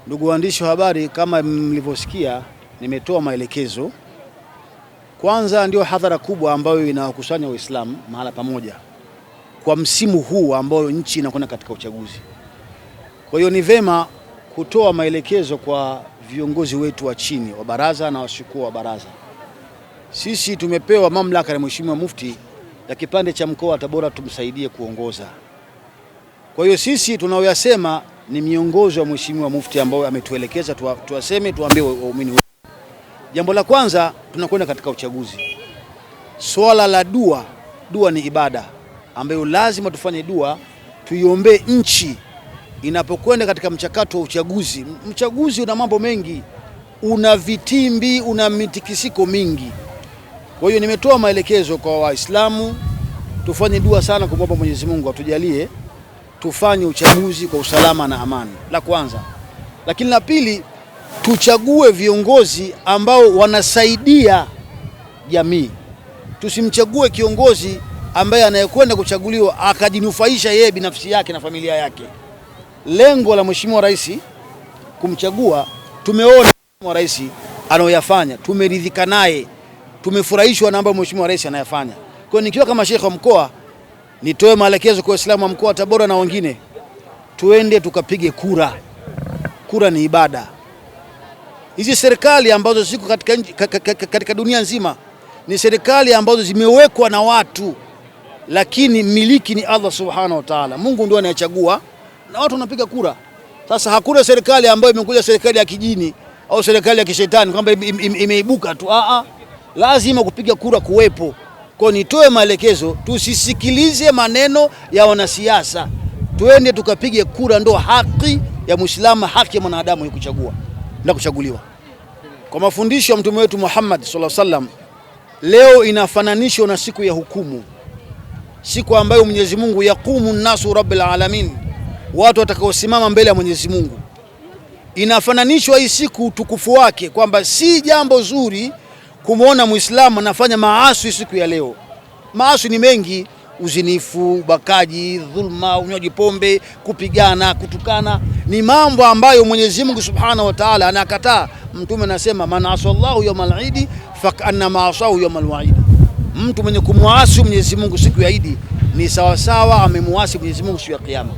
Ndugu waandishi wa habari, kama mlivyosikia, nimetoa maelekezo. Kwanza ndio hadhara kubwa ambayo inawakusanya Waislamu mahala pamoja kwa msimu huu ambao nchi inakwenda katika uchaguzi. Kwa hiyo ni vema kutoa maelekezo kwa viongozi wetu wa chini wa baraza na washukuu wa baraza. Sisi tumepewa mamlaka na Mheshimiwa Mufti ya kipande cha mkoa wa Tabora tumsaidie kuongoza. Kwa hiyo sisi tunaoyasema ni miongozo wa Mheshimiwa Mufti ambao ametuelekeza tuwaseme, tuambie waumini wetu. Jambo la kwanza, tunakwenda katika uchaguzi. Swala la dua ni ibada ambayo lazima tufanye dua, tuiombe nchi inapokwenda katika mchakato wa uchaguzi. Mchaguzi una mambo mengi, una vitimbi, una mitikisiko mingi. Kwa hiyo nimetoa maelekezo kwa Waislamu tufanye dua sana kumwomba Mwenyezi Mungu atujalie tufanye uchaguzi kwa usalama na amani, la kwanza. Lakini la pili, tuchague viongozi ambao wanasaidia jamii. Tusimchague kiongozi ambaye anayekwenda kuchaguliwa akajinufaisha yeye binafsi yake na familia yake. Lengo la Mheshimiwa Rais kumchagua, tumeona Mheshimiwa Rais anayoyafanya, tumeridhika naye, tumefurahishwa na mambo Mheshimiwa Rais anayafanya. Kwa hiyo nikiwa kama Sheikh wa mkoa, nitoe maelekezo kwa Waislamu wa mkoa wa Tabora na wengine, tuende tukapige kura. Kura ni ibada. Hizi serikali ambazo ziko katika dunia nzima ni serikali ambazo zimewekwa na watu, lakini miliki ni Allah Subhanahu wa Ta'ala. Mungu ndio anayechagua na watu wanapiga kura. Sasa hakuna serikali ambayo imekuja serikali ya kijini au serikali ya kishetani kwamba imeibuka tu. Lazima kupiga kura kuwepo. Kwa nitoe maelekezo, tusisikilize maneno ya wanasiasa. Tuende tukapige kura, ndo haki ya Muislamu, haki ya mwanadamu ya kuchagua na kuchaguliwa. Kwa mafundisho ya Mtume wetu Muhammad sallallahu alaihi wasallam, leo inafananishwa na siku ya hukumu. Siku ambayo Mwenyezi Mungu yaqumu nasu rabbil alamin, watu watakaosimama mbele ya Mwenyezi Mungu. Inafananishwa hii siku utukufu wake kwamba si jambo zuri kumuona Muislamu anafanya maasi siku ya leo. Maasi ni mengi: uzinifu, ubakaji, dhulma, unywaji pombe, kupigana, kutukana. Ni mambo ambayo Mwenyezi Mungu Subhanahu wa Ta'ala anakataa. Mtume anasema man asallahu yawmal eid fakana ma asahu yawmal wa'id. Mtu mwenye kumwasi Mwenyezi Mungu siku ya Eid ni sawa sawa amemuasi Mwenyezi Mungu siku ya Kiyama.